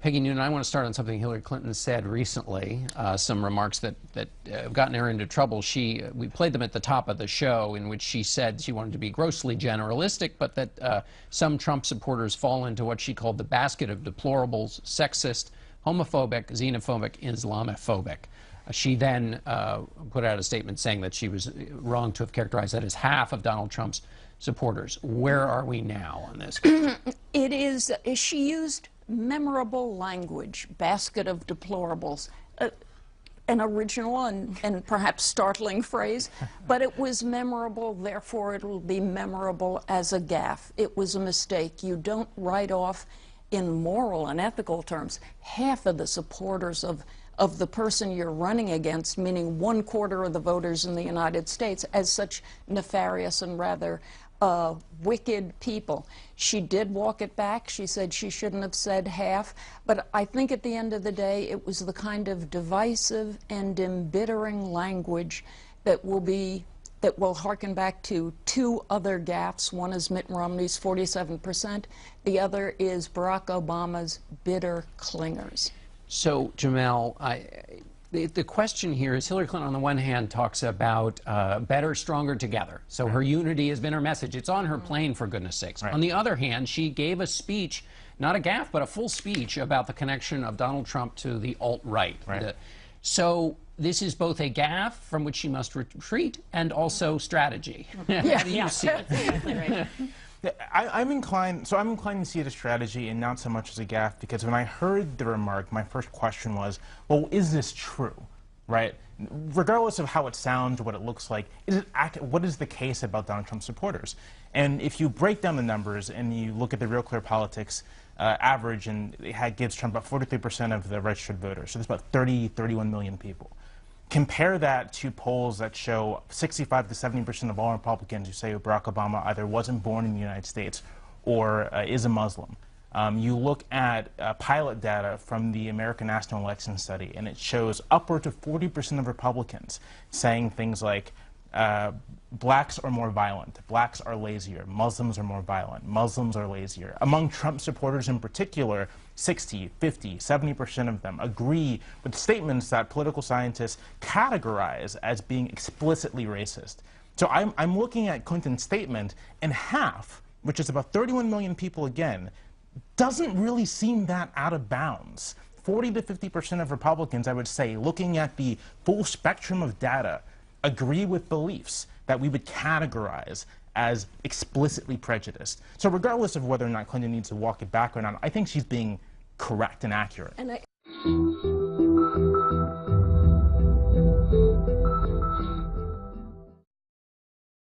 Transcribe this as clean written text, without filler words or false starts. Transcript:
Peggy Noonan, I want to start on something Hillary Clinton said recently, some remarks that have gotten her into trouble. We played them at the top of the show, in which she said she wanted to be grossly generalistic, but that some Trump supporters fall into what she called the basket of deplorables: sexist, homophobic, xenophobic, Islamophobic. She then put out a statement saying that she was wrong to have characterized that as half of Donald Trump's supporters. Where are we now on this? She used memorable language, basket of deplorables, an original and perhaps startling phrase, but it was memorable, therefore it will be memorable as a gaffe. It was a mistake. You don't write off, in moral and ethical terms, half of the supporters of the person you're running against, meaning 1/4 of the voters in the United States, as such nefarious and rather wicked people. She did walk it back. She said she shouldn't have said half, but I think at the end of the day it was the kind of divisive and embittering language that will harken back to two other gaffes. One is Mitt Romney's 47%. The other is Barack Obama's bitter clingers. So, Jamelle, the question here is, Hillary Clinton, on the one hand, talks about better, stronger together. So her unity has been her message. It's on her plane, for goodness sakes. Right. On the other hand, she gave a speech, not a gaffe, but a full speech about the connection of Donald Trump to the alt-right. Right. So this is both a gaffe from which she must retreat and also strategy. Yeah. How do you see it? Exactly right. I'm inclined to see it as strategy and not so much as a gaffe, because when I heard the remark, my first question was, well, is this true, right? Regardless of how it sounds, what it looks like, what is the case about Donald Trump supporters? And if you break down the numbers and you look at the Real Clear Politics average, and it gives Trump about 43% of the registered voters, so there's about 31 million people. Compare that to polls that show 65 to 70% of all Republicans who say Barack Obama either wasn't born in the United States or is a Muslim. You look at pilot data from the American National Election Study, and it shows upwards of 40% of Republicans saying things like, blacks are more violent, blacks are lazier, Muslims are more violent, Muslims are lazier. Among Trump supporters in particular, 60, 50, 70% of them agree with statements that political scientists categorize as being explicitly racist. So I'm looking at Clinton's statement, and half, which is about 31 million people again, doesn't really seem that out of bounds. 40 to 50% of Republicans, I would say, looking at the full spectrum of data, agree with beliefs that we would categorize as explicitly prejudiced. So regardless of whether or not Clinton needs to walk it back or not, I think she's being correct and accurate.